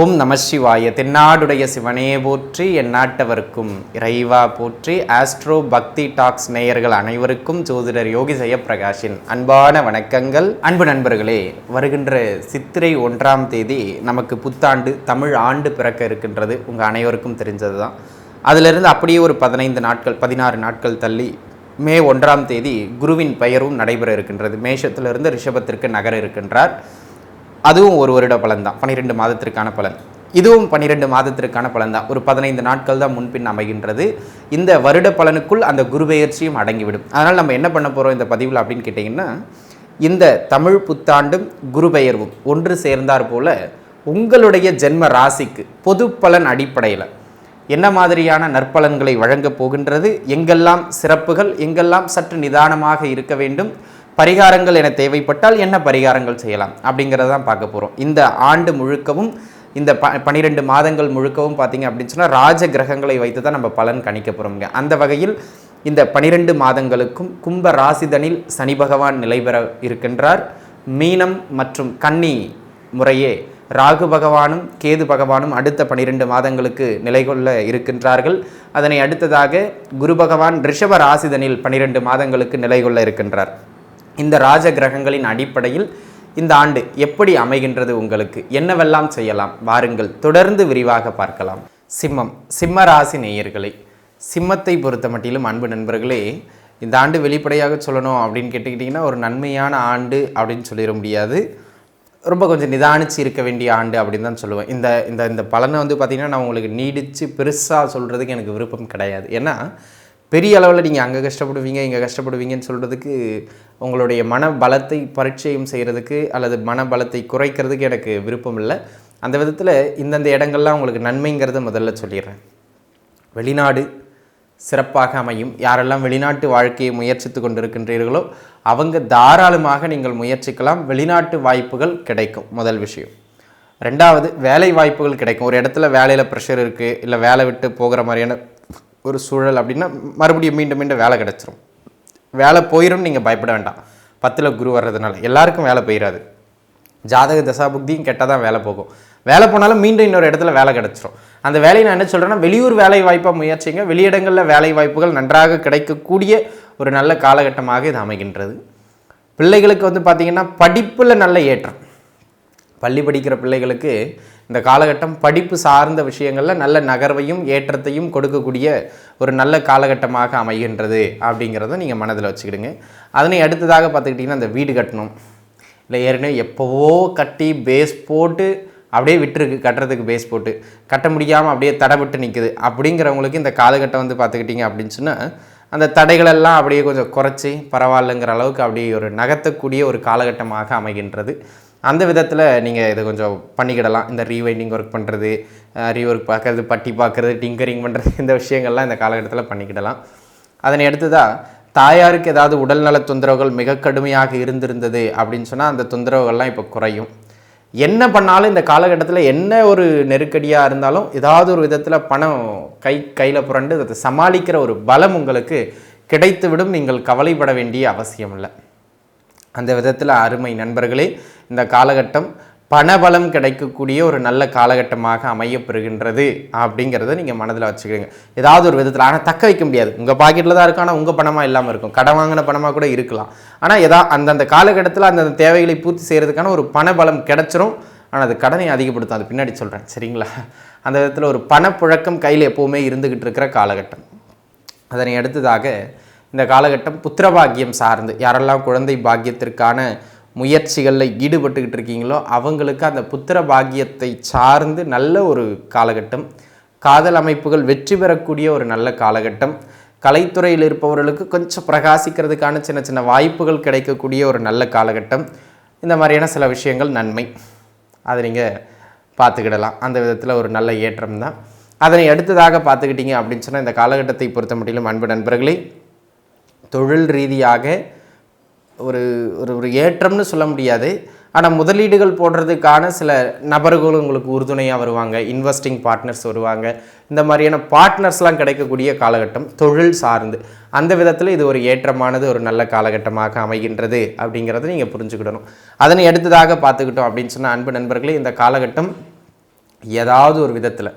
ஓம் நம சிவாய. தென்னாடுடைய சிவனே போற்றி, எந்நாட்டவர்க்கும் இறைவா போற்றி. ஆஸ்ட்ரோ பக்தி டாக்ஸ் நேயர்கள் அனைவருக்கும் ஜோதிடர் யோகி ஜெயப்பிரகாஷின் அன்பான வணக்கங்கள். அன்பு நண்பர்களே, வருகின்ற சித்திரை 1ஆம் தேதி நமக்கு புத்தாண்டு தமிழ் ஆண்டு பிறக்க இருக்கின்றது. உங்கள் அனைவருக்கும் தெரிஞ்சது தான். அதிலிருந்து அப்படியே ஒரு 16 நாட்கள் தள்ளி மே 1ஆம் தேதி குருவின் பெயரும் நடைபெற இருக்கின்றது. மேஷத்திலிருந்து ரிஷபத்திற்கு நகர இருக்கின்றார். அதுவும் ஒரு வருட பலன் தான், 12 மாதத்திற்கான பலன். இதுவும் 12 மாதத்திற்கான பலன் தான். ஒரு 15 நாட்கள் தான் முன்பின் அமைகின்றது. இந்த வருட பலனுக்குள் அந்த குரு பெயர்ச்சியும் அடங்கிவிடும். அதனால் நம்ம என்ன பண்ண போகிறோம் இந்த பதிவில் அப்படின்னு கேட்டிங்கன்னா, இந்த தமிழ் புத்தாண்டும் குரு பெயர்வும் ஒன்று சேர்ந்தார் போல உங்களுடைய ஜென்ம ராசிக்கு பொது பலன் அடிப்படையில் என்ன மாதிரியான நற்பலன்களை வழங்கப் போகின்றது, எங்கெல்லாம் சிறப்புகள், எங்கெல்லாம் சற்று நிதானமாக இருக்க வேண்டும், பரிகாரங்கள் என தேவைப்பட்டால் என்ன பரிகாரங்கள் செய்யலாம் அப்படிங்கிறதான் பார்க்க போகிறோம். இந்த ஆண்டு முழுக்கவும், இந்த 12 மாதங்கள் முழுக்கவும் பார்த்திங்க அப்படின்னு சொன்னால் ராஜ கிரகங்களை வைத்து தான் நம்ம பலன் கணிக்க போகிறோம்ங்க. அந்த வகையில் இந்த 12 மாதங்களுக்கும் கும்ப ராசிதனில் சனி பகவான் நிலை பெற இருக்கின்றார். மீனம் மற்றும் கன்னி முறையே ராகு பகவானும் கேது பகவானும் அடுத்த 12 மாதங்களுக்கு நிலை கொள்ள இருக்கின்றார்கள். அதனை அடுத்ததாக குரு பகவான் ரிஷப ராசிதனில் 12 மாதங்களுக்கு நிலை கொள்ள இருக்கின்றார். இந்த ராஜ கிரகங்களின் அடிப்படையில் இந்த ஆண்டு எப்படி அமைகின்றது, உங்களுக்கு என்னவெல்லாம் செய்யலாம், வாருங்கள் தொடர்ந்து விரிவாக பார்க்கலாம். சிம்ம ராசி நேயர்களை, சிம்மத்தை பொறுத்த மட்டிலும் அன்பு நண்பர்களே, இந்த ஆண்டு வெளிப்படையாக சொல்லணும் அப்படின்னு கேட்டுக்கிட்டிங்கன்னா ஒரு நன்மையான ஆண்டு அப்படின்னு சொல்லிட முடியாது. ரொம்ப கொஞ்சம் நிதானிச்சு இருக்க வேண்டிய ஆண்டு அப்படின்னு தான் சொல்லுவேன். இந்த இந்த இந்த பலனை பார்த்திங்கன்னா நான் உங்களுக்கு நீடித்து பெருசாக சொல்கிறதுக்கு எனக்கு விருப்பம் கிடையாது. ஏன்னா பெரிய அளவில் நீங்கள் அங்கே கஷ்டப்படுவீங்க இங்கே கஷ்டப்படுவீங்கன்னு சொல்கிறதுக்கு, உங்களுடைய மன பலத்தை பரீட்சையும் செய்கிறதுக்கு அல்லது மன பலத்தை குறைக்கிறதுக்கு எனக்கு விருப்பம் இல்லை. அந்த விதத்தில் இந்தந்த இடங்கள்லாம் உங்களுக்கு நன்மைங்கிறத முதல்ல சொல்லிடுறேன். வெளிநாடு சிறப்பாக அமையும். யாரெல்லாம் வெளிநாட்டு வாழ்க்கையை முயற்சித்து கொண்டிருக்கின்றீர்களோ அவங்க தாராளமாக நீங்கள் முயற்சிக்கலாம். வெளிநாட்டு வாய்ப்புகள் கிடைக்கும், முதல் விஷயம். ரெண்டாவது, வேலை வாய்ப்புகள் கிடைக்கும். ஒரு இடத்துல வேலையில் ப்ரெஷர் இருக்குது, இல்லை வேலை விட்டு போகிற மாதிரியான ஒரு சூழல் அப்படின்னா மறுபடியும் மீண்டும் வேலை கிடச்சிரும். வேலை போயிடும், நீங்கள் பயப்பட வேண்டாம். 10ல் குரு வர்றதுனால எல்லாருக்கும் வேலை போயிடாது. ஜாதக தசாபுக்தியும் கெட்டால் தான் வேலை போகும். வேலை போனாலும் மீண்டும் இன்னொரு இடத்துல வேலை கிடச்சிரும். அந்த வேலையை நான் என்ன சொல்கிறேன்னா, வெளியூர் வேலை வாய்ப்பாக முயற்சிங்க. வெளியிடங்களில் வேலை வாய்ப்புகள் நன்றாக கிடைக்கக்கூடிய ஒரு நல்ல காலகட்டமாக இது அமைகின்றது. பிள்ளைகளுக்கு பார்த்திங்கன்னா படிப்பில் நல்ல ஏற்றம். பள்ளி படிக்கிற பிள்ளைகளுக்கு இந்த காலகட்டம் படிப்பு சார்ந்த விஷயங்களில் நல்ல நகர்வையும் ஏற்றத்தையும் கொடுக்கக்கூடிய ஒரு நல்ல காலகட்டமாக அமைகின்றது அப்படிங்கிறத நீங்கள் மனதில் வச்சுக்கிடுங்க. அதனை அடுத்ததாக பார்த்துக்கிட்டிங்கன்னா, இந்த வீடு கட்டணும், இல்லை ஏற்கனவே எப்போவோ கட்டி பேஸ் போட்டு அப்படியே விட்டுருக்கு, கட்டுறதுக்கு பேஸ் போட்டு கட்ட முடியாமல் அப்படியே தடைபட்டு நிற்குது அப்படிங்கிறவங்களுக்கு இந்த காலகட்டம் பார்த்துக்கிட்டிங்க அப்படின்னு சொன்னால் அந்த தடைகளெல்லாம் அப்படியே கொஞ்சம் குறைச்சி பரவாயில்லைங்கிற அளவுக்கு அப்படியே ஒரு நகர்த்தக்கூடிய ஒரு காலகட்டமாக அமைகின்றது. அந்த விதத்தில் நீங்கள் இதை கொஞ்சம் பண்ணிக்கிடலாம். இந்த ரீவைண்டிங் ஒர்க் பண்ணுறது, ரீஒர்க் பார்க்குறது, பட்டி பார்க்குறது, டிங்கரிங் பண்ணுறது, இந்த விஷயங்கள்லாம் இந்த காலகட்டத்தில் பண்ணிக்கிடலாம். அதனை அடுத்ததாக தாயாருக்கு ஏதாவது உடல்நல தொந்தரவுகள் மிக கடுமையாக இருந்திருந்தது அப்படின்னு சொன்னால் அந்த தொந்தரவுகள்லாம் இப்போ குறையும். என்ன பண்ணாலும் இந்த காலகட்டத்தில் என்ன ஒரு நெருக்கடியாக இருந்தாலும் ஏதாவது ஒரு விதத்தில் பணம் கையில் புரண்டு அதை சமாளிக்கிற ஒரு பலம் உங்களுக்கு கிடைத்துவிடும். நீங்கள் கவலைப்பட வேண்டிய அவசியம் இல்லை. அந்த விதத்தில் அருமை நண்பர்களே, இந்த காலகட்டம் பணபலம் கிடைக்கக்கூடிய ஒரு நல்ல காலகட்டமாக அமையப்பெறுகின்றது அப்படிங்கிறத நீங்கள் மனதில் வச்சுக்கிறீங்க. ஏதாவது ஒரு விதத்தில், ஆனால் தக்க வைக்க முடியாது. உங்கள் பாக்கெட்டில் தான் இருக்கும், ஆனால் உங்கள் பணமாக இல்லாமல் இருக்கும். கடன் வாங்கின பணமாக கூட இருக்கலாம். ஆனால் அந்தந்த காலகட்டத்தில் அந்தந்த தேவைகளை பூர்த்தி செய்கிறதுக்கான ஒரு பணபலம் கிடைச்சிரும். ஆனால் அது கடனை அதிகப்படுத்தும், அது பின்னாடி சொல்கிறேன், சரிங்களா? அந்த விதத்தில் ஒரு பணப்புழக்கம் கையில் எப்போவுமே இருந்துக்கிட்டு இருக்கிற காலகட்டம். அதனை அடுத்ததாக இந்த காலகட்டம் புத்திரபாகியம் சார்ந்து யாரெல்லாம் குழந்தை பாக்கியத்திற்கான முயற்சிகளில் ஈடுபட்டுக்கிட்டு இருக்கீங்களோ அவங்களுக்கு அந்த புத்திர பாக்கியத்தை சார்ந்து நல்ல ஒரு காலகட்டம். காதல் அமைப்புகள் வெற்றி பெறக்கூடிய ஒரு நல்ல காலகட்டம். கலைத்துறையில் இருப்பவர்களுக்கு கொஞ்சம் பிரகாசிக்கிறதுக்கான சின்ன சின்ன வாய்ப்புகள் கிடைக்கக்கூடிய ஒரு நல்ல காலகட்டம். இந்த மாதிரியான சில விஷயங்கள் நன்மை, அதை நீங்கள் பார்த்துக்கிடலாம். அந்த விதத்தில் ஒரு நல்ல ஏற்றம் தான். அதனை அடுத்ததாக பார்த்துக்கிட்டீங்க அப்படின்னு சொன்னால் இந்த காலகட்டத்தை பொறுத்த மட்டிலும் அன்பு நண்பர்களே, தொழில் ரீதியாக ஒரு ஒரு ஏற்றம்னு சொல்ல முடியாது. ஆனால் முதலீடுகள் போடுறதுக்கான சில நபர்களும் உங்களுக்கு உறுதுணையாக வருவாங்க. இன்வெஸ்டிங் பார்ட்னர்ஸ் வருவாங்க. இந்த மாதிரியான பார்ட்னர்ஸ்லாம் கிடைக்கக்கூடிய காலகட்டம் தொழில் சார்ந்து. அந்த விதத்தில் இது ஒரு ஏற்றமானது ஒரு நல்ல காலகட்டமாக அமைகின்றது அப்படிங்கிறத நீங்கள் புரிஞ்சுக்கிடணும். அதனை அடுத்ததாக பார்த்துக்கிட்டோம் அப்படின்னு சொன்னால் அன்பு நண்பர்களே, இந்த காலகட்டம் ஏதாவது ஒரு விதத்தில்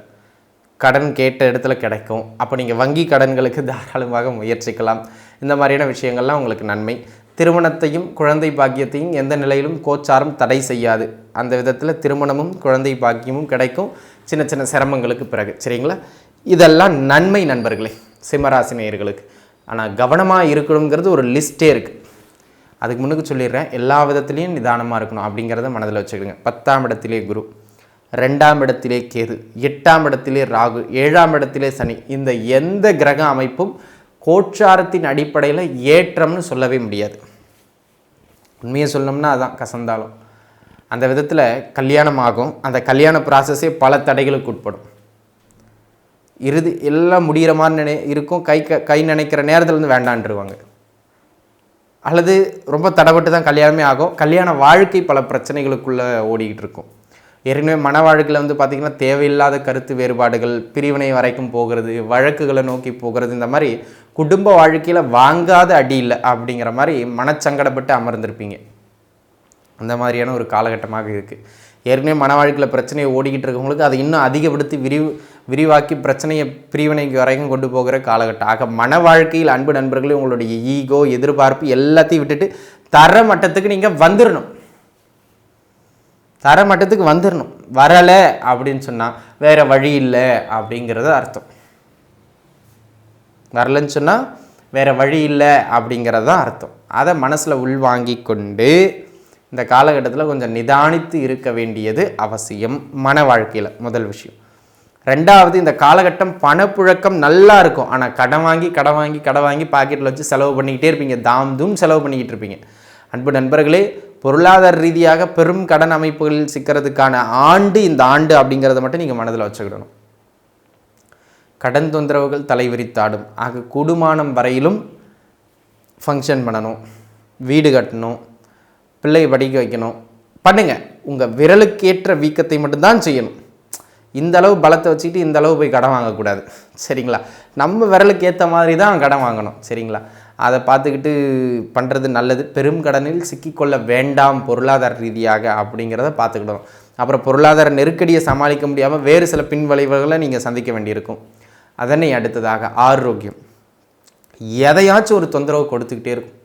கடன் கேட்ட இடத்துல கிடைக்கும். அப்போ நீங்கள் வங்கி கடன்களுக்கு தாராளமாக முயற்சிக்கலாம். இந்த மாதிரியான விஷயங்கள்லாம் உங்களுக்கு நன்மை. திருமணத்தையும் குழந்தை பாக்கியத்தையும் எந்த நிலையிலும் கோச்சாரம் தடை செய்யாது. அந்த விதத்தில் திருமணமும் குழந்தை பாக்கியமும் கிடைக்கும் சின்ன சின்ன சிரமங்களுக்கு பிறகு. சரிங்களா? இதெல்லாம் நன்மை நண்பர்களே சிம்மராசி நேயர்களுக்கு. ஆனால் கவனமாக இருக்கணுங்கிறது ஒரு லிஸ்ட்டே இருக்குது. அதுக்கு முன்னுக்கு சொல்லிடுறேன், எல்லா விதத்துலேயும் நிதானமாக இருக்கணும் அப்படிங்கிறத மனதில் வச்சுக்கிடுங்க. 10ஆம் இடத்திலே குரு, 2ஆம் இடத்திலே கேது, 8ஆம் இடத்திலே ராகு, 7ஆம் இடத்திலே சனி. இந்த எந்த கிரக அமைப்பும் கோச்சாரத்தின் அடிப்படையில் ஏற்றம்னு சொல்லவே முடியாது. உண்மையை சொல்லணும்னா அதான் கசந்தாலும். அந்த விதத்தில் கல்யாணம் ஆகும். அந்த கல்யாண ப்ராசஸே பல தடைகளுக்கு உட்படும். இறுதி எல்லாம் முடிகிற மாதிரி இருக்கும். கை நினைக்கிற நேரத்தில் வந்து வேண்டான்ருவாங்க. அல்லது ரொம்ப தடைப்பட்டு தான் கல்யாணமே ஆகும். கல்யாண வாழ்க்கை பல பிரச்சனைகளுக்குள்ளே ஓடிக்கிட்டு இருக்கும். ஏற்கனவே மன வாழ்க்கையில் வந்து பார்த்திங்கன்னா தேவையில்லாத கருத்து வேறுபாடுகள், பிரிவினை வரைக்கும் போகிறது, வழக்குகளை நோக்கி போகிறது. இந்த மாதிரி குடும்ப வாழ்க்கையில் வாங்காத அடி இல்லை அப்படிங்கிற மாதிரி மனச்சங்கடப்பட்டு அமர்ந்திருப்பீங்க. அந்த மாதிரியான ஒரு காலகட்டமாக இருக்குது. ஏற்கனவே மன வாழ்க்கையில் பிரச்சனையை ஓடிக்கிட்டு இருக்கவங்களுக்கு அதை இன்னும் அதிகப்படுத்தி விரிவாக்கி பிரச்சனையை பிரிவினைக்கு வரைக்கும் கொண்டு போகிற காலகட்டம். ஆக மன வாழ்க்கையில் அன்பு நண்பர்களே உங்களுடைய ஈகோ, எதிர்பார்ப்பு எல்லாத்தையும் விட்டுட்டு தர மட்டத்துக்கு நீங்கள் வந்துடணும். தர மட்டத்துக்கு வந்துடணும். வரலை அப்படின்னு சொன்னால் வேறு வழி இல்லை அப்படிங்கிறது அர்த்தம். வரலைன்னு சொன்னால் வேறு வழி இல்லை அப்படிங்கிறது தான் அர்த்தம். அதை மனசில் உள்வாங்கி கொண்டு இந்த காலகட்டத்தில் கொஞ்சம் நிதானித்து இருக்க வேண்டியது அவசியம் மன வாழ்க்கையில். முதல் விஷயம். ரெண்டாவது, இந்த காலகட்டம் பணப்புழக்கம் நல்லா இருக்கும். ஆனால் கடன் வாங்கி பாக்கெட்டில் வச்சு செலவு பண்ணிக்கிட்டே இருப்பீங்க. தாம் செலவு பண்ணிக்கிட்டு இருப்பீங்க. அன்பு நண்பர்களே, பொருளாதார ரீதியாக பெரும் கடன் அமைப்புகளில் சிக்கிறதுக்கான ஆண்டு இந்த ஆண்டு அப்படிங்கிறத மட்டும் நீங்கள் மனதில் வச்சுக்கிடணும். கடன் தொந்தரவுகள் தலைவிரித்தாடும். ஆக கூடுமானம் வரையிலும் ஃபங்க்ஷன் பண்ணணும், வீடு கட்டணும், பிள்ளை படிக்க வைக்கணும். பண்ணுங்கள். உங்கள் விரலுக்கேற்ற வீக்கத்தை மட்டும்தான் செய்யணும். இந்த அளவு பலத்தை வச்சுக்கிட்டு இந்த அளவு போய் கடன் வாங்கக்கூடாது. சரிங்களா? நம்ம விரலுக்கு ஏற்ற மாதிரி தான் கடன் வாங்கணும். சரிங்களா? அதை பார்த்துக்கிட்டு பண்ணுறது நல்லது. பெரும் கடனில் சிக்கிக்கொள்ள வேண்டாம் பொருளாதார ரீதியாக அப்படிங்கிறத பார்த்துக்கிடணும். அப்புறம் பொருளாதார நெருக்கடியை சமாளிக்க முடியாமல் வேறு சில பின் விளைவுகளை நீங்கள் சந்திக்க வேண்டியிருக்கும். அதனை அடுத்ததாக ஆரோக்கியம். எதையாச்சும் ஒரு தொந்தரவு கொடுத்துக்கிட்டே இருக்கும்.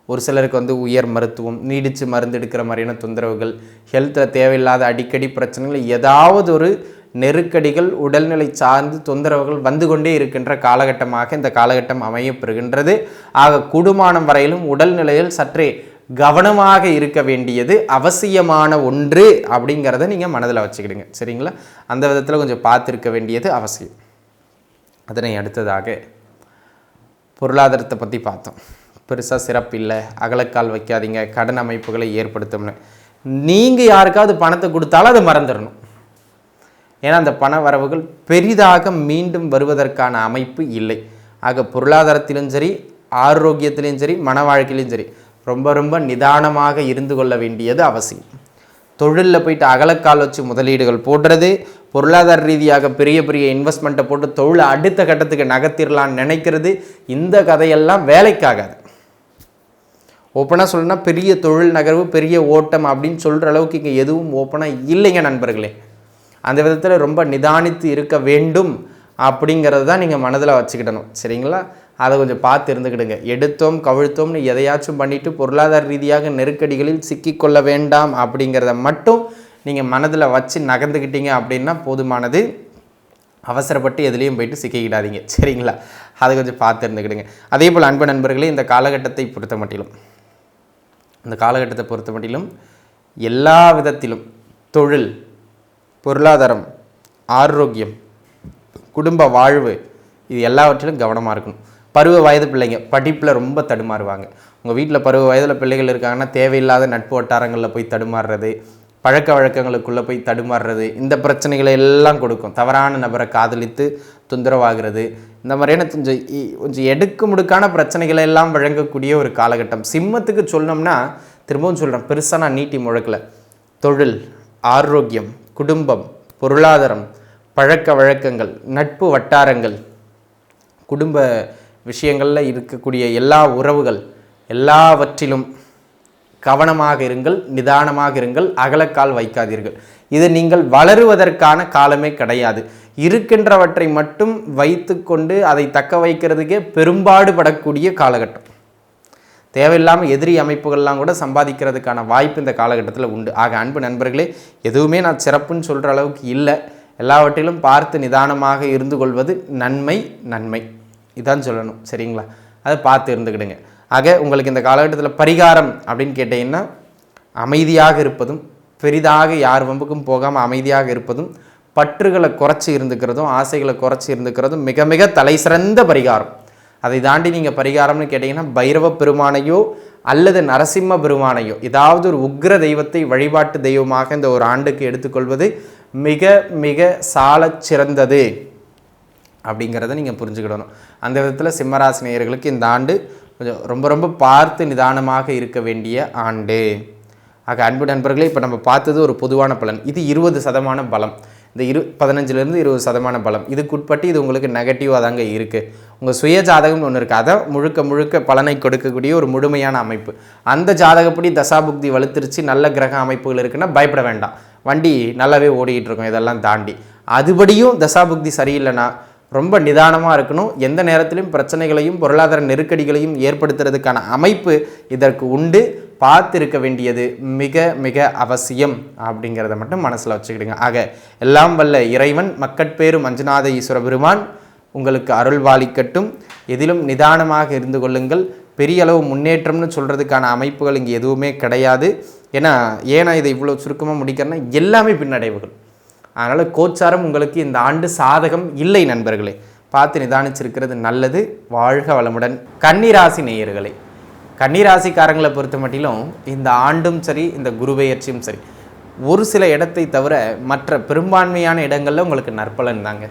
ஒரு சிலருக்கு வந்து உயர் மருத்துவம், நீடித்து மருந்து எடுக்கிற மாதிரியான தொந்தரவுகள், ஹெல்த்தில் தேவையில்லாத அடிக்கடி பிரச்சனைகள், ஏதாவது ஒரு நெருக்கடிகள், உடல்நிலை சார்ந்து தொந்தரவுகள் வந்து கொண்டே இருக்கின்ற காலகட்டமாக இந்த காலகட்டம் அமையப்பெறுகின்றது. ஆக கூடுமானம் வரையிலும் உடல்நிலையில் சற்றே கவனமாக இருக்க வேண்டியது அவசியமான ஒன்று அப்படிங்கிறத நீங்கள் மனதில் வச்சுக்கிடுங்க. சரிங்களா? அந்த விதத்தில் கொஞ்சம் பார்த்துருக்க வேண்டியது அவசியம். அதனை அடுத்ததாக பொருளாதாரத்தை பற்றி பார்த்தோம். பெருசாக சிறப்பு இல்லை, அகலக்கால் வைக்காதீங்க, கடன் அமைப்புகளை ஏற்படுத்தும்னு. நீங்கள் யாருக்காவது பணத்தை கொடுத்தாலும் அதை மறந்துடணும். ஏன்னா அந்த பண வரவுகள் பெரிதாக மீண்டும் வருவதற்கான அமைப்பு இல்லை. ஆக பொருளாதாரத்திலும் சரி, ஆரோக்கியத்திலும் சரி, மன வாழ்க்கையிலும் சரி ரொம்ப ரொம்ப நிதானமாக இருந்து கொள்ள வேண்டியது அவசியம். தொழிலில் போயிட்டு அகலக்கால் வச்சு முதலீடுகள் போடுறது, பொருளாதார ரீதியாக பெரிய பெரிய இன்வெஸ்ட்மெண்ட்டை போட்டு தொழிலை அடுத்த கட்டத்துக்கு நகர்த்திடலான்னு நினைக்கிறது, இந்த கதையெல்லாம் வேலைக்காகாது. ஓப்பனாக சொல்லணும்னா பெரிய தொழில் நகர்வு, பெரிய ஓட்டம் அப்படின்னு சொல்கிற அளவுக்கு இங்கே எதுவும் ஓப்பனாக இல்லைங்க நண்பர்களே. அந்த விதத்தில் ரொம்ப நிதானித்து இருக்க வேண்டும் அப்படிங்கிறது தான் நீங்கள் மனதில் வச்சுக்கிடணும். சரிங்களா? அதை கொஞ்சம் பார்த்து இருந்துக்கிடுங்க. எடுத்தோம் கவிழ்த்தோம்னு எதையாச்சும் பண்ணிவிட்டு பொருளாதார ரீதியாக நெருக்கடிகளில் சிக்கிக்கொள்ள வேண்டாம் அப்படிங்கிறத மட்டும் நீங்கள் மனதில் வச்சு நகர்ந்துக்கிட்டீங்க அப்படின்னா போதுமானது. அவசரப்பட்டு எதுலேயும் போயிட்டு சிக்கிக்கிடாதீங்க. சரிங்களா? அதை கொஞ்சம் பார்த்து இருந்துக்கிடுங்க. அதே போல் அன்பு நண்பர்களே, இந்த காலகட்டத்தை பொறுத்த மட்டிலும் எல்லா விதத்திலும் தொழில், பொருளாதாரம், ஆரோக்கியம், குடும்ப வாழ்வு இது எல்லாவற்றிலும் கவனமாக இருக்கணும். பருவ வயது பிள்ளைங்க படிப்பில் ரொம்ப தடுமாறுவாங்க. உங்கள் வீட்டில் பருவ வயதில் பிள்ளைகள் இருக்காங்கன்னா தேவையில்லாத நட்பு வட்டாரங்களில் போய் தடுமாறுறது, பழக்க வழக்கங்களுக்குள்ளே போய் தடுமாறுறது, இந்த பிரச்சனைகளை எல்லாம் கொடுக்கும். தவறான நபரை காதலித்து தொந்தரவாகிறது, இந்த மாதிரியான கொஞ்சம் எடுக்கு முடுக்கான பிரச்சனைகளை எல்லாம் வழங்கக்கூடிய ஒரு காலகட்டம். சிம்மத்துக்கு சொல்லணும்னா திரும்பவும் சொல்கிறேன், பெருசாக நான் நீட்டி முழக்கலை. தொழில், ஆரோக்கியம், குடும்பம், பொருளாதாரம், பழக்க வழக்கங்கள், நட்பு வட்டாரங்கள், குடும்ப விஷயங்களில் இருக்கக்கூடிய எல்லா உறவுகள் எல்லாவற்றிலும் கவனமாக இருங்கள், நிதானமாக இருங்கள், அகலக்கால் வைக்காதீர்கள். இது நீங்கள் வளருவதற்கான காலமே கிடையாது. இருக்கின்றவற்றை மட்டும் வைத்து கொண்டு அதை தக்க வைக்கிறதுக்கே பெரும்பாடுபடக்கூடிய காலகட்டம். தேவையில்லாமல் எதிரி அமைப்புகள்லாம் கூட சம்பாதிக்கிறதுக்கான வாய்ப்பு இந்த காலகட்டத்தில் உண்டு. ஆக அன்பு நண்பர்களே, எதுவுமே நான் சிறப்புன்னு சொல்கிற அளவுக்கு இல்லை. எல்லாவற்றிலும் பார்த்து நிதானமாக இருந்து கொள்வது நன்மை இதான் சொல்லணும். சரிங்களா? அதை பார்த்து இருந்துக்கிடுங்க. ஆக உங்களுக்கு இந்த காலகட்டத்தில் பரிகாரம் அப்படின்னு கேட்டிங்கன்னா, அமைதியாக இருப்பதும், பெரிதாக யார் வம்புக்கும் போகாமல் அமைதியாக இருப்பதும், பற்றுகளை குறைச்சி இருந்துக்கிறதும், ஆசைகளை குறைச்சி இருந்துக்கிறதும் மிக மிக தலை சிறந்த பரிகாரம். அதை தாண்டி நீங்கள் பரிகாரம்னு கேட்டிங்கன்னா, பைரவ பெருமானையோ அல்லது நரசிம்ம பெருமானையோ ஏதாவது ஒரு உக்ர தெய்வத்தை வழிபாட்டு தெய்வமாக இந்த ஒரு ஆண்டுக்கு எடுத்துக்கொள்வது மிக மிக சால சிறந்தது அப்படிங்கிறத நீங்கள் புரிஞ்சுக்கிடணும். அந்த விதத்தில் சிம்மராசி நேயர்களுக்கு இந்த ஆண்டு கொஞ்சம் ரொம்ப ரொம்ப பார்த்து நிதானமாக இருக்க வேண்டிய ஆண்டு. ஆக அன்பு நண்பர்களே, இப்போ நம்ம பார்த்தது ஒரு பொதுவான பலன். இது 20% பலம். இந்த 15லேருந்து 20% பலம். இதுக்குட்பட்டு இது உங்களுக்கு நெகட்டிவாக தாங்க இருக்குது. உங்கள் சுய ஜாதகம்னு ஒன்று இருக்குது. அதை முழுக்க பலனை கொடுக்கக்கூடிய ஒரு முழுமையான அமைப்பு. அந்த ஜாதகப்படி தசாபுக்தி வலுத்திருச்சு, நல்ல கிரக அமைப்புகள் இருக்குன்னா பயப்பட வேண்டாம். வண்டி நல்லாவே ஓடிக்கிட்டு இருக்கும். இதெல்லாம் தாண்டி அதுபடியும் தசாபுக்தி சரியில்லைன்னா ரொம்ப நிதானமாக இருக்கணும். எந்த நேரத்திலும் பிரச்சனைகளையும் பொருளாதார நெருக்கடிகளையும் ஏற்படுத்துறதுக்கான அமைப்பு இதற்கு உண்டு. பார்த்து இருக்க வேண்டியது மிக மிக அவசியம் அப்படிங்கிறத மட்டும் மனசில் வச்சுக்கிடுங்க. ஆக எல்லாம் வல்ல இறைவன் மக்கட்பேறு மஞ்சுநாத ஈஸ்வர பெருமான் உங்களுக்கு அருள்வாளிக்கட்டும். எதிலும் நிதானமாக இருந்து கொள்ளுங்கள். பெரிய அளவு முன்னேற்றம்னு சொல்கிறதுக்கான அமைப்புகள் இங்கே எதுவுமே கிடையாது. ஏன்னா இதை இவ்வளோ சுருக்கமாக முடிக்கிறேன்னா எல்லாமே பின்னடைவுகள். அதனால் கோச்சாரம் உங்களுக்கு இந்த ஆண்டு சாதகம் இல்லை நண்பர்களே. பார்த்து நிதானிச்சிருக்கிறது நல்லது. வாழ்க வளமுடன். கன்னிராசி நேயர்களே, கன்னிராசிக்காரங்களை பொறுத்த மட்டிலும் இந்த ஆண்டும் சரி, இந்த குருபெயர்ச்சியும் சரி, ஒரு சில இடத்தை தவிர மற்ற பெரும்பான்மையான இடங்களில் உங்களுக்கு நற்பலன் தாங்க.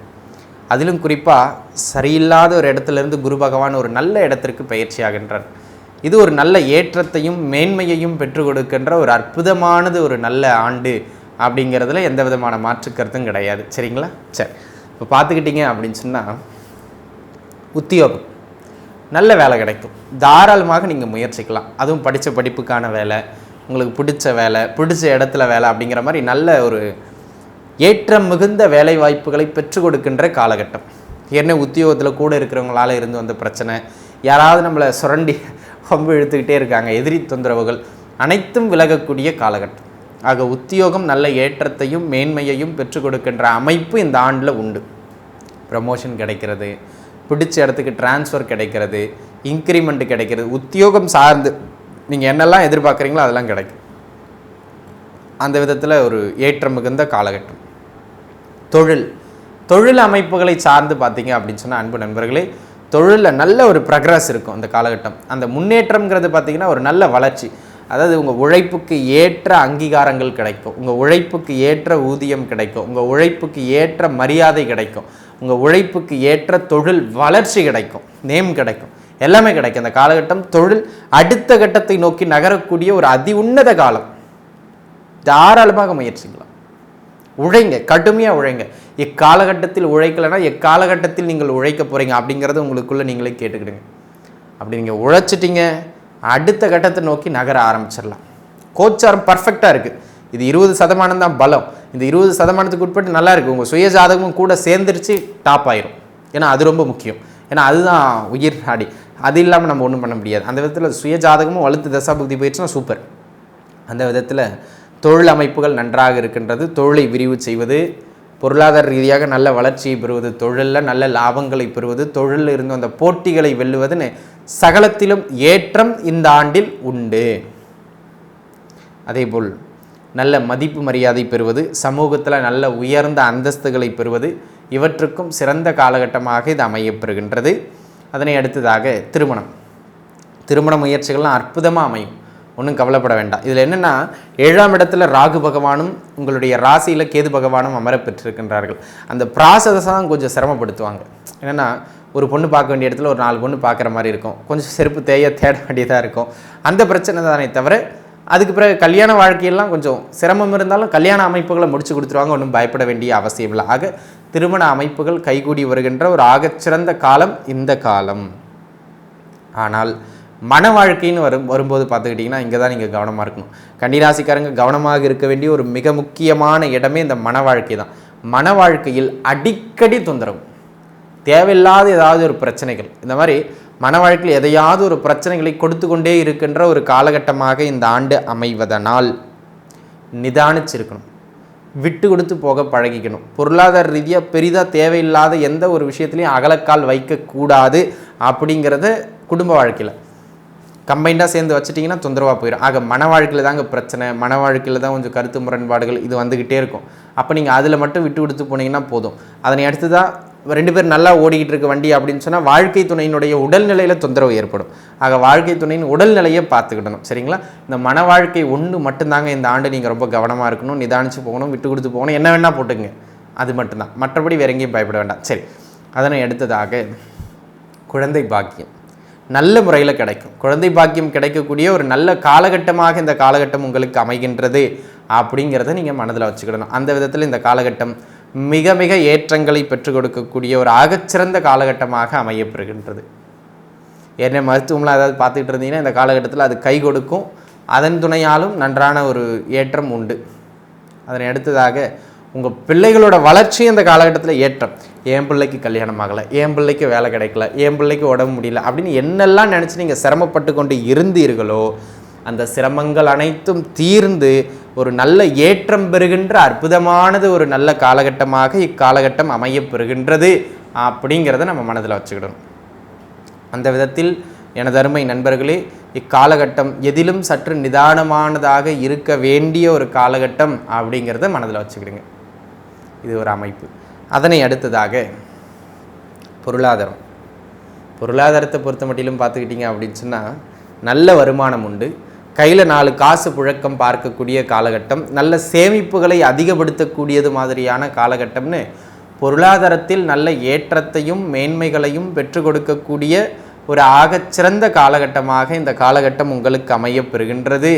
அதிலும் குறிப்பாக சரியில்லாத ஒரு இடத்துலேருந்து குரு பகவான் ஒரு நல்ல இடத்திற்கு பயிற்சி ஆகின்றார். இது ஒரு நல்ல ஏற்றத்தையும் மேன்மையையும் பெற்றுக் கொடுக்கின்ற ஒரு அற்புதமானது ஒரு நல்ல ஆண்டு அப்படிங்கிறதுல எந்த விதமான மாற்று கருத்தும் கிடையாது. சரிங்களா? சரி, இப்போ பார்த்துக்கிட்டிங்க அப்படின்னு சொன்னால், உத்தியோகம் நல்ல வேலை கிடைக்கும். தாராளமாக நீங்கள் முயற்சிக்கலாம். அதுவும் படித்த படிப்புக்கான வேலை, உங்களுக்கு பிடிச்ச வேலை, பிடிச்ச இடத்துல வேலை அப்படிங்கிற மாதிரி நல்ல ஒரு ஏற்றம் மிகுந்த வேலை வாய்ப்புகளை பெற்றுக் கொடுக்கின்ற காலகட்டம். என்ன உத்தியோகத்தில் கூட இருக்கிறவங்களால இருந்து வந்த பிரச்சனை, யாராவது நம்மளை சுரண்டி கொம்பு இழுத்துக்கிட்டே இருக்காங்க, எதிரி தொந்தரவுகள் அனைத்தும் விலகக்கூடிய காலகட்டம். ஆக உத்தியோகம் நல்ல ஏற்றத்தையும் மேன்மையையும் பெற்றுக் கொடுக்கின்ற அமைப்பு இந்த ஆண்டில் உண்டு. ப்ரமோஷன் கிடைக்கிறது, பிடிச்ச இடத்துக்கு டிரான்ஸ்ஃபர் கிடைக்கிறது, இன்க்ரிமெண்ட் கிடைக்கிறது. உத்தியோகம் சார்ந்து நீங்கள் என்னெல்லாம் எதிர்பார்க்குறீங்களோ அதெல்லாம் கிடைக்கும். அந்த விதத்தில் ஒரு ஏற்றம் மிகுந்த காலகட்டம். தொழில் அமைப்புகளை சார்ந்து பார்த்தீங்க அப்படின்னு சொன்னால், அன்பு நண்பர்களே, தொழிலில் நல்ல ஒரு ப்ரக்ரஸ் இருக்கும் அந்த காலகட்டம். அந்த முன்னேற்றம்ங்கிறது பார்த்திங்கன்னா ஒரு நல்ல வளர்ச்சி. அதாவது உங்கள் உழைப்புக்கு ஏற்ற அங்கீகாரங்கள் கிடைக்கும், உங்கள் உழைப்புக்கு ஏற்ற ஊதியம் கிடைக்கும், உங்கள் உழைப்புக்கு ஏற்ற மரியாதை கிடைக்கும், உங்கள் உழைப்புக்கு ஏற்ற தொழில் வளர்ச்சி கிடைக்கும், நேம் கிடைக்கும், எல்லாமே கிடைக்கும். அந்த காலகட்டம் தொழில் அடுத்த கட்டத்தை நோக்கி நகரக்கூடிய ஒரு அதி உன்னத காலம். தாராளமாக முயற்சிக்கலாம். உழைங்க, கடுமையாக உழைங்க. இக்காலகட்டத்தில் உழைக்கலைன்னா எக்காலகட்டத்தில் நீங்கள் உழைக்க போகிறீங்க அப்படிங்கிறத உங்களுக்குள்ளே நீங்களே கேட்டுக்கிடுங்க. அப்படி நீங்கள் உழைச்சிட்டிங்க, அடுத்த கட்டத்தை நோக்கி நகர ஆரம்பிச்சிடலாம். கோச்சாரம் பர்ஃபெக்டாக இருக்குது. இது 20% தான் பலம். இந்த 20%க்கு உட்பட்டு நல்லா இருக்குது. உங்கள் சுய ஜாதகமும் கூட சேர்ந்துருச்சு, டாப் ஆயிரும். ஏன்னா அது ரொம்ப முக்கியம். ஏன்னா அதுதான் உயிர் நாடி. அது இல்லாமல் நம்ம ஒன்றும் பண்ண முடியாது. அந்த விதத்தில் சுய ஜாதகமும் வலுத்து தசாபுக்தி போயிடுச்சுன்னா சூப்பர். அந்த விதத்தில் தொழில் அமைப்புகள் நன்றாக இருக்கின்றது. தொழிலை விரிவு செய்வது, பொருளாதார ரீதியாக நல்ல வளர்ச்சியை பெறுவது, தொழிலில் நல்ல லாபங்களை பெறுவது, தொழிலில் இருந்து அந்த போட்டிகளை வெல்லுவதுன்னு சகலத்திலும் ஏற்றம் இந்த ஆண்டில் உண்டு. அதேபோல் நல்ல மதிப்பு மரியாதை பெறுவது, சமூகத்தில் நல்ல உயர்ந்த அந்தஸ்துகளை பெறுவது, இவற்றுக்கும் சிறந்த காலகட்டமாக இது அமையப்பெறுகின்றது. அதனை அடுத்ததாக திருமண முயற்சிகள்லாம் அற்புதமாக அமையும். ஒன்றும் கவலைப்பட வேண்டாம். இதில் என்னென்னா, 7ஆம் இடத்துல ராகு பகவானும் உங்களுடைய ராசியில் கேது பகவானும் அமர பெற்றிருக்கின்றார்கள். அந்த ப்ராசஸை தான் கொஞ்சம் சிரமப்படுத்துவாங்க. என்னென்னா, ஒரு பொண்ணு பார்க்க வேண்டிய இடத்துல ஒரு 4 பொண்ணு பார்க்குற மாதிரி இருக்கும். கொஞ்சம் செருப்பு தேட வேண்டியதாக இருக்கும். அந்த பிரச்சனை தானே தவிர, அதுக்கு பிறகு கல்யாண வாழ்க்கையெல்லாம் கொஞ்சம் சிரமம் இருந்தாலும் கல்யாண அமைப்புகளை முடிச்சு கொடுத்துருவாங்க. ஒன்றும் பயப்பட வேண்டிய அவசியம் இல்லை. ஆக திருமண அமைப்புகள் கைகூடி வருகின்ற ஒரு ஆகச்சிறந்த காலம் இந்த காலம். ஆனால் மன வாழ்க்கைன்னு வரும்போது பார்த்துக்கிட்டிங்கன்னா இங்கே தான் நீங்கள் கவனமாக இருக்கணும். கன்னிராசிக்காரங்க கவனமாக இருக்க வேண்டிய ஒரு மிக முக்கியமான இடமே இந்த மன வாழ்க்கை தான். மன வாழ்க்கையில் அடிக்கடி தொந்தரவு, தேவையில்லாத ஏதாவது ஒரு பிரச்சனைகள், இந்த மாதிரி மன வாழ்க்கையில் எதையாவது ஒரு பிரச்சனைகளை கொடுத்து கொண்டே இருக்கின்ற ஒரு காலகட்டமாக இந்த ஆண்டு அமைவதனால் நிதானிச்சிருக்கணும், விட்டு கொடுத்து போக பழகிக்கணும். பொருளாதார ரீதியாக பெரிதாக தேவையில்லாத எந்த ஒரு விஷயத்துலையும் அகலக்கால் வைக்கக்கூடாது. அப்படிங்கிறத குடும்ப வாழ்க்கையில் கம்பைண்டாக சேர்ந்து வச்சுட்டிங்கன்னா தொந்தரவாக போயிடும். ஆக மன வாழ்க்கையில் தாங்க பிரச்சனை, மன வாழ்க்கையில் தான் கொஞ்சம் கருத்து முரண்பாடுகள் இது வந்துக்கிட்டே இருக்கும். அப்போ நீங்கள் அதில் மட்டும் விட்டு கொடுத்து போனீங்கன்னா போதும். அதனை அடுத்து தான் 2 பேர் நல்லா ஓடிக்கிட்டு இருக்க வண்டி அப்படின்னு சொன்னால் வாழ்க்கை துணையினுடைய உடல்நிலையில் தொந்தரவு ஏற்படும். ஆக வாழ்க்கை துணையின் உடல்நிலையை பார்த்துக்கிடணும். சரிங்களா? இந்த மன வாழ்க்கை ஒன்று மட்டும்தாங்க இந்த ஆண்டு நீங்கள் ரொம்ப கவனமாக இருக்கணும், நிதானித்து போகணும், விட்டு கொடுத்து போகணும், என்ன வேணால் போட்டுங்க, அது மட்டும்தான். மற்றபடி வேற எங்கேயும் பயப்பட வேண்டாம். சரி, அதனை அடுத்ததாக குழந்தை பாக்கியம் நல்ல முறையில் கிடைக்கும். குழந்தை பாக்கியம் கிடைக்கக்கூடிய ஒரு நல்ல காலகட்டமாக இந்த காலகட்டம் உங்களுக்கு அமைகின்றது அப்படிங்கிறத நீங்கள் மனதில் வச்சுக்கிடணும். அந்த விதத்தில் இந்த காலகட்டம் மிக மிக ஏற்றங்களை பெற்றுக் கொடுக்கக்கூடிய ஒரு ஆகச்சிறந்த காலகட்டமாக அமையப்பெறுகின்றது. ஏன்னா மருத்துவம்லாம் ஏதாவது பார்த்துக்கிட்டு இருந்தீங்கன்னா இந்த காலகட்டத்தில் அது கை கொடுக்கும். அதன் துணையாலும் நன்றான ஒரு ஏற்றம் உண்டு. அதனை அடுத்ததாக உங்கள் பிள்ளைகளோட வளர்ச்சி இந்த காலகட்டத்தில் ஏற்றம். என் பிள்ளைக்கு கல்யாணம் ஆகலை, என் பிள்ளைக்கு வேலை கிடைக்கல, என் பிள்ளைக்கு உடம்பு முடியல அப்படின்னு என்னெல்லாம் நினச்சி நீங்கள் சிரமப்பட்டு கொண்டு இருந்தீர்களோ அந்த சிரமங்கள் அனைத்தும் தீர்ந்து ஒரு நல்ல ஏற்றம் பெறுகின்ற அற்புதமானது ஒரு நல்ல காலகட்டமாக இக்காலகட்டம் அமையப்பெறுகின்றது அப்படிங்கிறத நம்ம மனதில் வச்சுக்கிடணும். அந்த விதத்தில் எனது அருமை நண்பர்களே, இக்காலகட்டம் எதிலும் சற்று நிதானமானதாக இருக்க வேண்டிய ஒரு காலகட்டம் அப்படிங்கிறத மனதில் வச்சுக்கிடுங்க. இது ஒரு அமைப்பு. அதனை அடுத்ததாக பொருளாதாரத்தை பொறுத்த மட்டிலும் பார்த்துக்கிட்டிங்க அப்படின்னு சொன்னால் நல்ல வருமானம் உண்டு. கையில் 4 காசு புழக்கம் பார்க்கக்கூடிய காலகட்டம், நல்ல சேமிப்புகளை அதிகப்படுத்தக்கூடியது மாதிரியான காலகட்டம்னு பொருளாதாரத்தில் நல்ல ஏற்றத்தையும் மேன்மைகளையும் பெற்றுக் கொடுக்கக்கூடிய ஒரு ஆகச்சிறந்த காலகட்டமாக இந்த காலகட்டம் உங்களுக்கு அமையப்பெறுகின்றது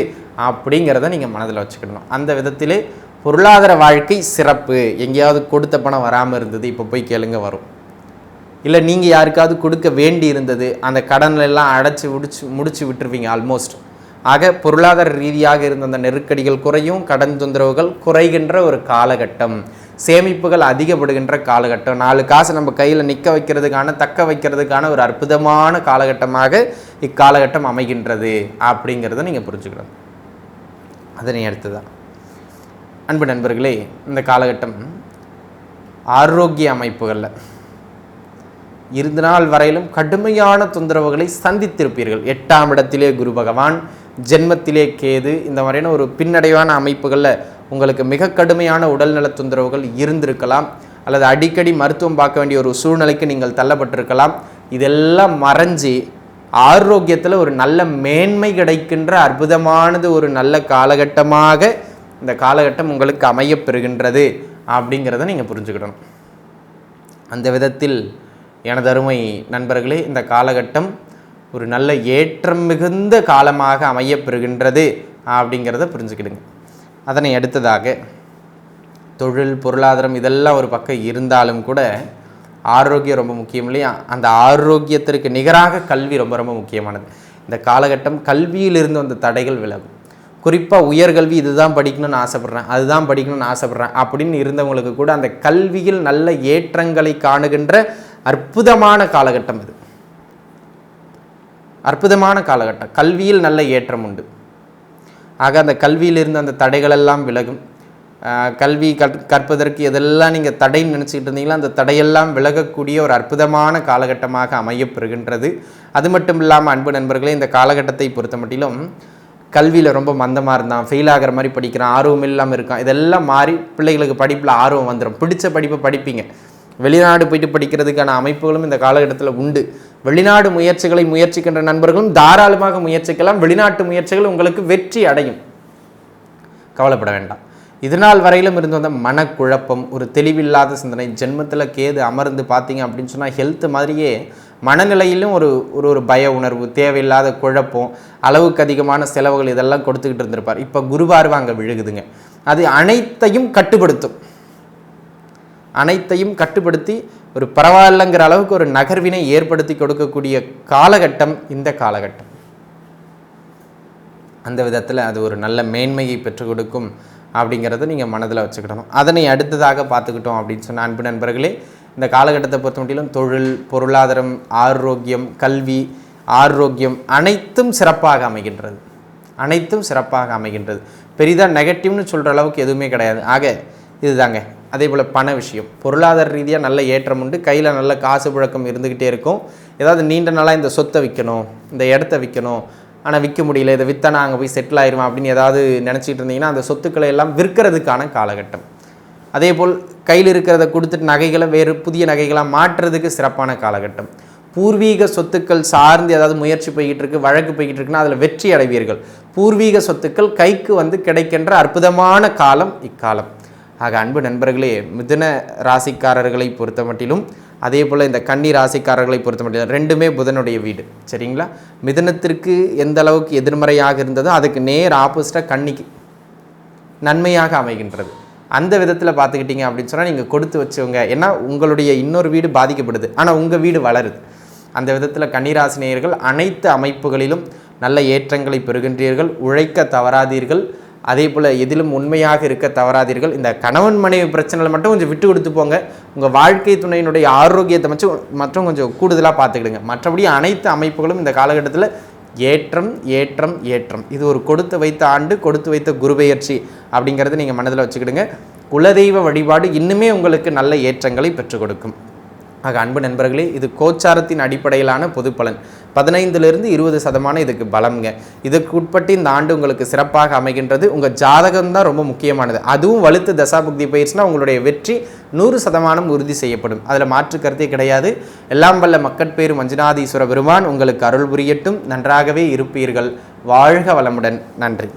அப்படிங்கிறத நீங்கள் மனதில் வச்சுக்கணும். அந்த விதத்திலே பொருளாதார வாழ்க்கை சிறப்பு. எங்கேயாவது கொடுத்த பணம் வராமல் இருந்தது, இப்போ போய் கேளுங்க வரும். இல்லை நீங்கள் யாருக்காவது கொடுக்க வேண்டி இருந்தது, அந்த கடனெல்லாம் அடைச்சி முடிச்சு விட்டுருவீங்க ஆல்மோஸ்ட். ஆக பொருளாதார ரீதியாக இருந்த அந்த நெருக்கடிகள் குறையும், கடன் தொந்தரவுகள் குறைகின்ற ஒரு காலகட்டம், சேமிப்புகள் அதிகப்படுகின்ற காலகட்டம், 4 காசு நம்ம கையில் நிற்க வைக்கிறதுக்கான தக்க வைக்கிறதுக்கான ஒரு அற்புதமான காலகட்டமாக இக்காலகட்டம் அமைகின்றது அப்படிங்கிறத நீங்கள் புரிஞ்சுக்கணும். அதனை அடுத்துதான் அன்பு நண்பர்களே, இந்த காலகட்டம் ஆரோக்கிய அமைப்புகளில் இருந்த நாள் வரையிலும் கடுமையான தொந்தரவுகளை சந்தித்திருப்பீர்கள். 8ஆம் இடத்திலே குரு பகவான், ஜென்மத்திலே கேது, இந்த மாதிரியான ஒரு பின்னடைவான அமைப்புகளில் உங்களுக்கு மிக கடுமையான உடல்நல தொந்தரவுகள் இருந்திருக்கலாம். அல்லது அடிக்கடி மருத்துவம் பார்க்க வேண்டிய ஒரு சூழ்நிலைக்கு நீங்கள் தள்ளப்பட்டிருக்கலாம். இதெல்லாம் மறைஞ்சி ஆரோக்கியத்தில் ஒரு நல்ல மேன்மை கிடைக்கின்ற அற்புதமானது ஒரு நல்ல காலகட்டமாக இந்த காலகட்டம் உங்களுக்கு அமையப்பெறுகின்றது அப்படிங்கிறத நீங்கள் புரிஞ்சுக்கிடணும். அந்த விதத்தில் எனது அருமை நண்பர்களே, இந்த காலகட்டம் ஒரு நல்ல ஏற்றம் மிகுந்த காலமாக அமையப்பெறுகின்றது அப்படிங்கிறத புரிஞ்சுக்கிடுங்க. அதனை அடுத்ததாக தொழில், பொருளாதாரம் இதெல்லாம் ஒரு பக்கம் இருந்தாலும் கூட ஆரோக்கியம் ரொம்ப முக்கியம் இல்லையா? அந்த ஆரோக்கியத்திற்கு நிகராக கல்வி ரொம்ப ரொம்ப முக்கியமானது. இந்த காலகட்டம் கல்வியிலிருந்து வந்த தடைகள் விலகும். குறிப்பாக உயர்கல்வி இதுதான் படிக்கணும்னு ஆசைப்பட்றேன், அதுதான் படிக்கணும்னு ஆசைப்பட்றேன் அப்படின்னு இருந்தவங்களுக்கு கூட அந்த கல்வியில் நல்ல ஏற்றங்களை காணுகின்ற அற்புதமான காலகட்டம் இது. அற்புதமான காலகட்டம், கல்வியில் நல்ல ஏற்றம் உண்டு. ஆக அந்த கல்வியிலிருந்து அந்த தடைகளெல்லாம் விலகும். கல்வி கற்பதற்கு எதெல்லாம் நீங்கள் தடைன்னு நினச்சிக்கிட்டு இருந்தீங்களோ அந்த தடையெல்லாம் விலகக்கூடிய ஒரு அற்புதமான காலகட்டமாக அமையப்பெறுகின்றது. அது மட்டும் இல்லாமல் அன்பு நண்பர்களே, இந்த காலகட்டத்தை பொறுத்த மட்டிலும் கல்வியில் ரொம்ப மந்தமாக இருந்தான், ஃபெயில் ஆகிற மாதிரி படிக்கிறான், ஆர்வம் இல்லாமல் இருக்கான், இதெல்லாம் மாறி பிள்ளைகளுக்கு படிப்பில் ஆர்வம் வந்துடும். பிடிச்ச படிப்பை படிப்பீங்க. வெளிநாடு போயிட்டு படிக்கிறதுக்கான அமைப்புகளும் இந்த காலகட்டத்தில் உண்டு. வெளிநாடு முயற்சிகளை முயற்சிக்கின்ற நண்பர்களும் தாராளமாக முயற்சிக்கலாம். வெளிநாட்டு முயற்சிகள் உங்களுக்கு வெற்றி அடையும், கவலைப்பட வேண்டாம். இதனால் வரையிலும் இருந்து வந்த மனக்குழப்பம், ஒரு தெளிவில்லாத சிந்தனை, ஜென்மத்தில் கேது அமர்ந்து பார்த்தீங்க அப்படின்னு சொன்னால் ஹெல்த் மாதிரியே மனநிலையிலும் ஒரு ஒரு பய உணர்வு, தேவையில்லாத குழப்பம், அளவுக்கு அதிகமான செலவுகள் இதெல்லாம் கொடுத்துக்கிட்டு இருந்திருப்பார். இப்போ குருவார்வை அங்கே விழுகுதுங்க. அது அனைத்தையும் கட்டுப்படுத்தும். அனைத்தையும் கட்டுப்படுத்தி ஒரு பரவாயில்லைங்கிற அளவுக்கு ஒரு நகர்வினை ஏற்படுத்தி கொடுக்கக்கூடிய காலகட்டம் இந்த காலகட்டம். அந்த விதத்தில் அது ஒரு நல்ல மேன்மையை பெற்றுக் கொடுக்கும் அப்படிங்கிறத நீங்கள் மனதில் வச்சுக்கிடணும். அதனை அடுத்ததாக பார்த்துக்கிட்டோம் அப்படின்னு சொன்ன அன்பு நண்பர்களே, இந்த காலகட்டத்தை பொறுத்த மட்டிலும் தொழில், பொருளாதாரம், ஆரோக்கியம், கல்வி, ஆரோக்கியம் அனைத்தும் சிறப்பாக அமைகின்றது. அனைத்தும் சிறப்பாக அமைகின்றது. பெரிதாக நெகட்டிவ்னு சொல்கிற அளவுக்கு எதுவுமே கிடையாது. ஆக இதுதாங்க. அதே போல் பண விஷயம், பொருளாதார ரீதியாக நல்ல ஏற்றம் உண்டு. கையில் நல்ல காசு புழக்கம் இருந்துக்கிட்டே இருக்கும். ஏதாவது நீண்ட நாளாக இந்த சொத்தை விற்கணும், இந்த இடத்த விற்கணும், ஆனால் விற்க முடியல, இதை விற்றா நான் அங்கே போய் செட்டில் ஆயிடுவேன் அப்படின்னு ஏதாவது நினச்சிட்டு இருந்தீங்கன்னா அந்த சொத்துக்களை எல்லாம் விற்கிறதுக்கான காலகட்டம். அதே போல் கையில் இருக்கிறத கொடுத்துட்டு நகைகளை வேறு புதிய நகைகளாக மாற்றுறதுக்கு சிறப்பான காலகட்டம். பூர்வீக சொத்துக்கள் சார்ந்து ஏதாவது முயற்சி போய்கிட்டு இருக்கு, வழக்கு போய்கிட்டு இருக்குன்னா அதில் வெற்றி அடைவீர்கள். பூர்வீக சொத்துக்கள் கைக்கு வந்து கிடைக்கின்ற அற்புதமான காலம் இக்காலம். ஆக அன்பு நண்பர்களே, மிதுன ராசிக்காரர்களை பொறுத்த மட்டிலும் அதே போல் இந்த கன்னி ராசிக்காரர்களை பொறுத்த மட்டிலும் ரெண்டுமே புதனுடைய வீடு. சரிங்களா? மிதுனத்திற்கு எந்த அளவுக்கு எதிர்மறையாக இருந்ததோ அதுக்கு நேர் ஆப்போசிட்டாக கன்னிக்கு நன்மையாக அமைகின்றது. அந்த விதத்தில் பார்த்துக்கிட்டிங்க அப்படின்னு சொன்னால் நீங்கள் கொடுத்து வச்சவங்க, ஏன்னா உங்களுடைய இன்னொரு வீடு பாதிக்கப்படுது, ஆனால் உங்கள் வீடு வளருது. அந்த விதத்தில் கன்னிராசினியர்கள் அனைத்து அமைப்புகளிலும் நல்ல ஏற்றங்களை பெறுகின்றீர்கள். உழைக்க தவறாதீர்கள். அதே போல் எதிலும் உண்மையாக இருக்க தவறாதீர்கள். இந்த கணவன் மனைவி பிரச்சனையில் மட்டும் கொஞ்சம் விட்டு கொடுத்து போங்க. உங்கள் வாழ்க்கை துணையினுடைய ஆரோக்கியத்தை மற்றும் கொஞ்சம் கூடுதலாக பார்த்துக்கிடுங்க. மற்றபடி அனைத்து அமைப்புகளும் இந்த காலகட்டத்தில் ஏற்றம் ஏற்றம் ஏற்றம். இது ஒரு கொடுத்து வைத்த ஆண்டு, கொடுத்து வைத்த குருபெயர்ச்சி அப்படிங்கிறது நீங்கள் மனதில் வச்சுக்கிடுங்க. குலதெய்வ வழிபாடு இன்னுமே உங்களுக்கு நல்ல ஏற்றங்களை பெற்றுக் கொடுக்கும். ஆக அன்பு நண்பர்களே, இது கோச்சாரத்தின் அடிப்படையிலான பொது பலன். 15லிருந்து 20% இதுக்கு பலம்ங்க. இதுக்கு உட்பட்டு இந்த ஆண்டு உங்களுக்கு சிறப்பாக அமைகின்றது. உங்கள் ஜாதகம் தான் ரொம்ப முக்கியமானது. அதுவும் வலுத்து தசாபுக்தி பயிற்சினா உங்களுடைய வெற்றி 100% உறுதி செய்யப்படும். அதில் மாற்று கருத்தே கிடையாது. எல்லாம் வல்ல மக்கட்பேறு மஞ்சுநாதீஸ்வர பெருமான் உங்களுக்கு அருள் புரியட்டும். நன்றாகவே இருப்பீர்கள். வாழ்க வளமுடன். நன்றி.